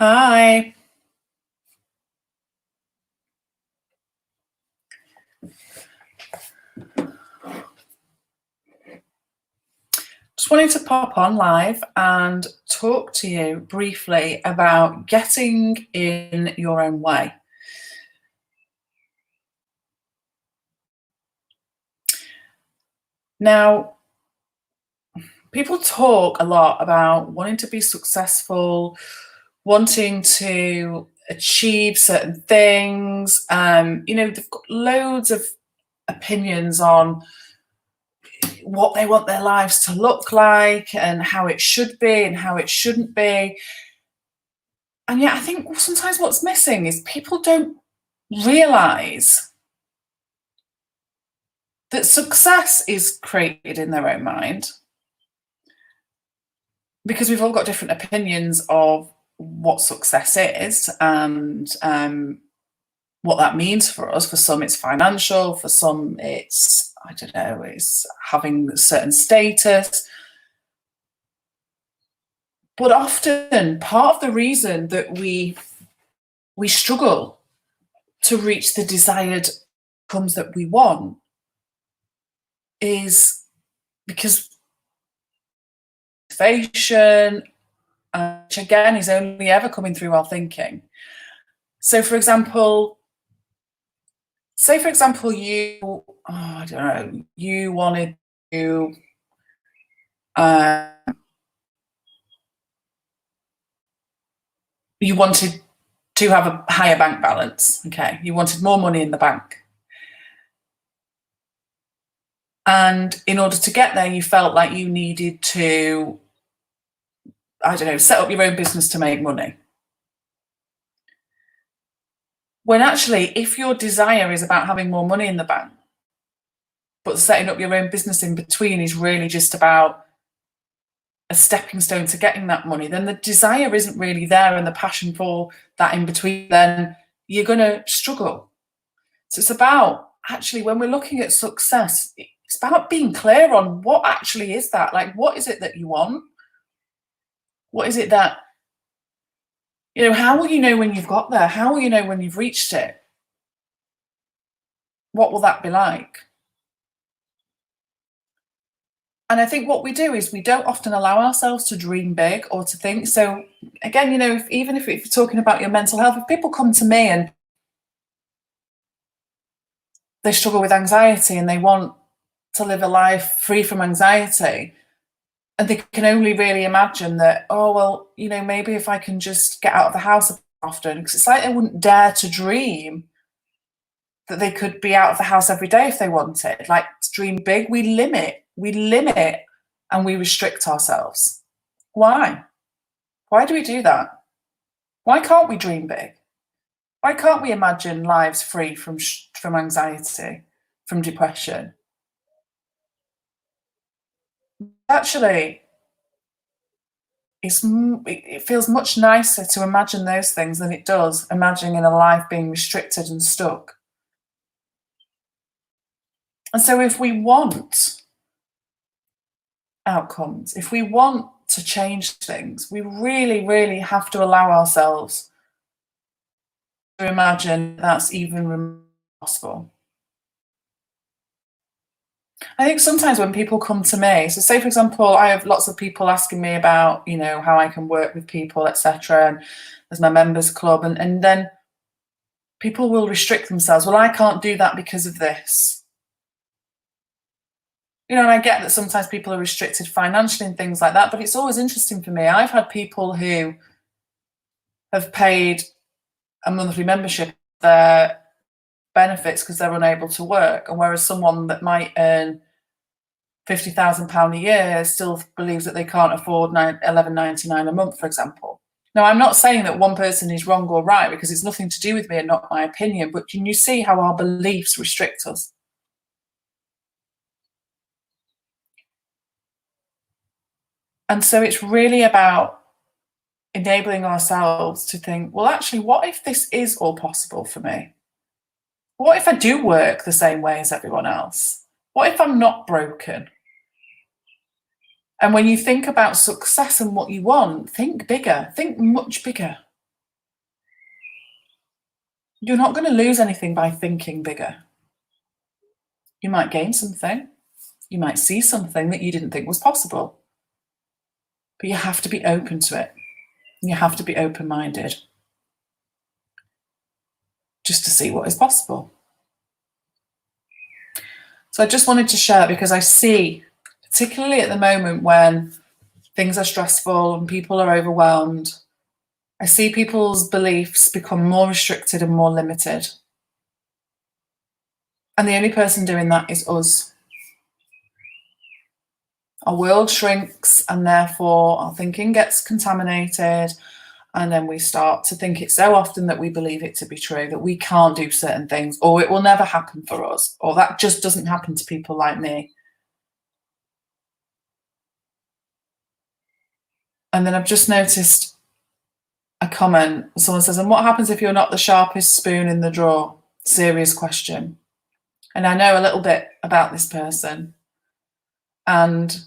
Hi. Just wanted to pop on live and talk to you briefly about getting in your own way. Now, people talk a lot about wanting to be successful, wanting to achieve certain things. They've got loads of opinions on what they want their lives to look like and how it should be and how it shouldn't be. And yet, I think sometimes what's missing is people don't realize that success is created in their own mind because we've all got different opinions of what success is and what that means for us. For some, it's financial. For some, it's, I don't know, it's having a certain status. But often, part of the reason that we struggle to reach the desired outcomes that we want is because motivation, which again is only ever coming through our thinking. So, for example, I don't know, you wanted to you wanted to have a higher bank balance. Okay, you wanted more money in the bank. And in order to get there, you felt like you needed to, I don't know, set up your own business to make money. When actually, if your desire is about having more money in the bank, but setting up your own business in between is really just about a stepping stone to getting that money, then the desire isn't really there and the passion for that in between, then you're going to struggle. So it's about, actually, when we're looking at success, it's about being clear on what actually is that. Like, what is it that you want? What is it that, how will you know when you've got there? How will you know when you've reached it? What will that be like? And I think what we do is we don't often allow ourselves to dream big or to think. So again, even if you're talking about your mental health, if people come to me and they struggle with anxiety and they want to live a life free from anxiety, and they can only really imagine that, oh, well, maybe if I can just get out of the house often, because it's like they wouldn't dare to dream that they could be out of the house every day if they wanted. Like, to dream big, we limit, and we restrict ourselves. Why? Why do we do that? Why can't we dream big? Why can't we imagine lives free from anxiety, from depression? Actually, it feels much nicer to imagine those things than it does imagining a life being restricted and stuck. And so if we want outcomes, if we want to change things, we really, really have to allow ourselves to imagine that's even possible. I think sometimes when people come to me, so say for example, I have lots of people asking me about, how I can work with people, etc. And there's my members club, and then people will restrict themselves. Well, I can't do that because of this. And I get that sometimes people are restricted financially and things like that, but it's always interesting for me. I've had people who have paid a monthly membership their benefits because they're unable to work, and whereas someone that might earn £50,000 a year still believes that they can't afford £11.99 a month, for example. Now, I'm not saying that one person is wrong or right, because it's nothing to do with me and not my opinion, but can you see how our beliefs restrict us? And so it's really about enabling ourselves to think, well, actually, what if this is all possible for me? What if I do work the same way as everyone else? What if I'm not broken? And when you think about success and what you want, think bigger, think much bigger. You're not going to lose anything by thinking bigger. You might gain something. You might see something that you didn't think was possible. But you have to be open to it. You have to be open-minded just to see what is possible. So I just wanted to share because I see, particularly at the moment when things are stressful and people are overwhelmed, I see people's beliefs become more restricted and more limited. And the only person doing that is us. Our world shrinks and therefore our thinking gets contaminated. And then we start to think it so often that we believe it to be true, that we can't do certain things, or it will never happen for us, or that just doesn't happen to people like me. And then I've just noticed a comment. Someone says, and what happens if you're not the sharpest spoon in the drawer? Serious question. And I know a little bit about this person. And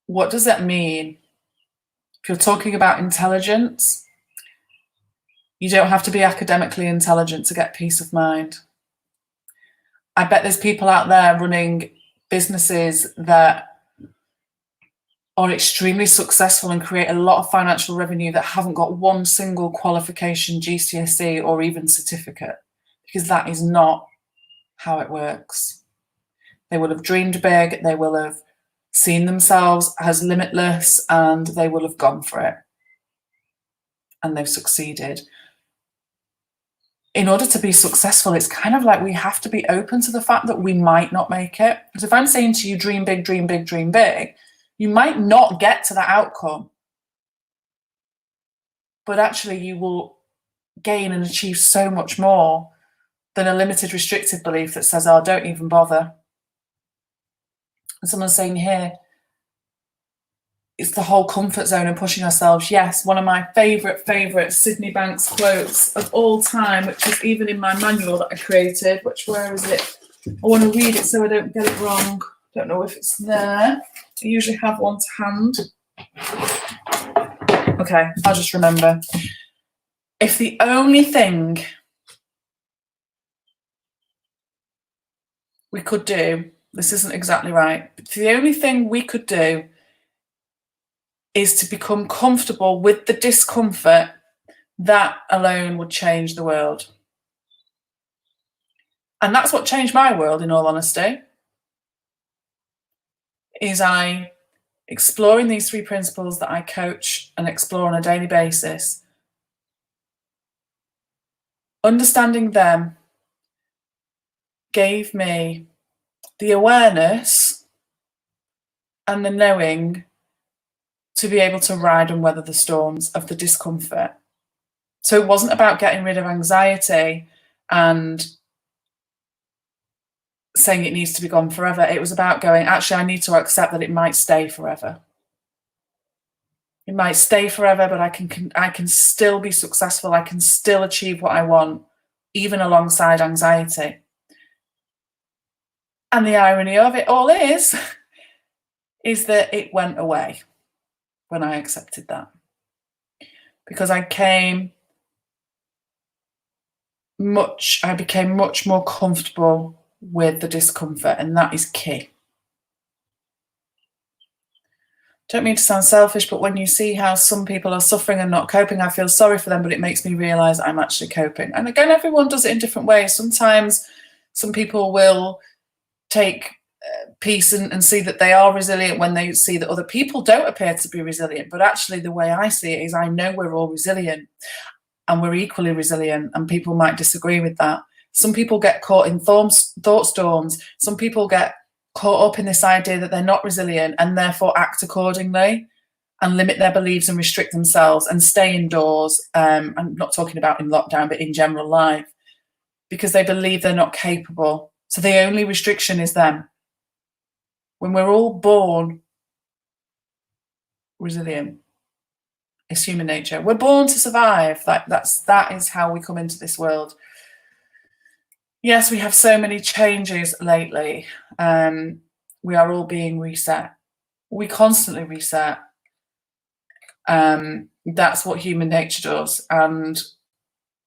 what does that mean? If you're talking about intelligence, you don't have to be academically intelligent to get peace of mind. I bet there's people out there running businesses that are extremely successful and create a lot of financial revenue that haven't got one single qualification, GCSE, or even certificate, because that is not how it works. They will have dreamed big, they will have seen themselves as limitless, and they will have gone for it. And they've succeeded. In order to be successful, it's kind of like we have to be open to the fact that we might not make it. Because if I'm saying to you, dream big, dream big, dream big, you might not get to that outcome. But actually, you will gain and achieve so much more than a limited, restricted belief that says, oh, don't even bother. And someone's saying here, it's the whole comfort zone and pushing ourselves. Yes, one of my favourite Sydney Banks quotes of all time, which is even in my manual that I created, where is it? I want to read it so I don't get it wrong. Don't know if it's there. I usually have one to hand. Okay, I'll just remember. If the only thing we could do, this isn't exactly right, but the only thing we could do is to become comfortable with the discomfort, that alone would change the world. And that's what changed my world, in all honesty, is I exploring these 3 principles that I coach and explore on a daily basis. Understanding them gave me the awareness and the knowing to be able to ride and weather the storms of the discomfort. So it wasn't about getting rid of anxiety and saying it needs to be gone forever. It was about going, actually, I need to accept that it might stay forever. It might stay forever, but I can still be successful. I can still achieve what I want, even alongside anxiety. And the irony of it all is that it went away when I accepted that. Because I became much more comfortable with the discomfort, and that is key. Don't mean to sound selfish, but when you see how some people are suffering and not coping, I feel sorry for them, but it makes me realise I'm actually coping. And again, everyone does it in different ways. Sometimes some people will take peace and see that they are resilient when they see that other people don't appear to be resilient. But actually, the way I see it is I know we're all resilient and we're equally resilient, and people might disagree with that. Some people get caught in thought storms. Some people get caught up in this idea that they're not resilient and therefore act accordingly and limit their beliefs and restrict themselves and stay indoors. I'm not talking about in lockdown, but in general life, because they believe they're not capable. So the only restriction is them. When we're all born resilient, it's human nature. We're born to survive. That is how we come into this world. Yes, we have so many changes lately. We are all being reset. We constantly reset. That's what human nature does. And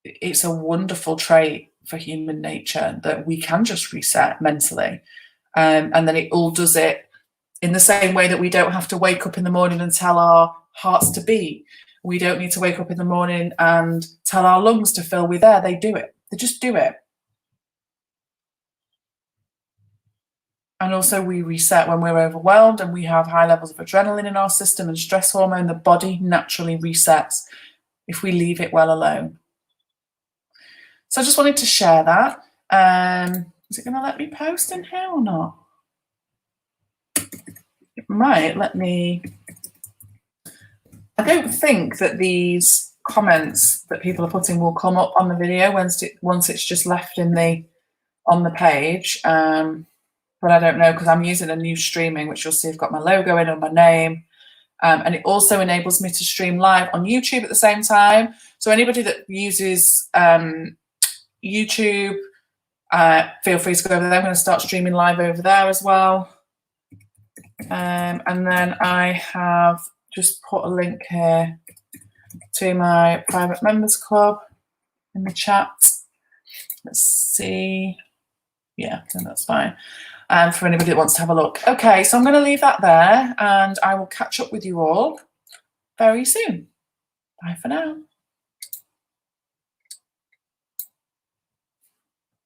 it's a wonderful trait for human nature that we can just reset mentally. And then it all does it in the same way that we don't have to wake up in the morning and tell our hearts to beat. We don't need to wake up in the morning and tell our lungs to fill with air. They do it. They just do it. And also we reset when we're overwhelmed and we have high levels of adrenaline in our system and stress hormone. The body naturally resets if we leave it well alone. So I just wanted to share that. Is it going to let me post in here or not? It might let me. I don't think that these comments that people are putting will come up on the video once it's just left on the page. But I don't know, because I'm using a new streaming, which you'll see I've got my logo in and my name. And it also enables me to stream live on YouTube at the same time. So anybody that uses YouTube, feel free to go over there. I'm going to start streaming live over there as well. And then I have just put a link here to my private members club in the chat. Let's see. Yeah, that's fine. For anybody that wants to have a look. Okay, so I'm going to leave that there and I will catch up with you all very soon. Bye for now.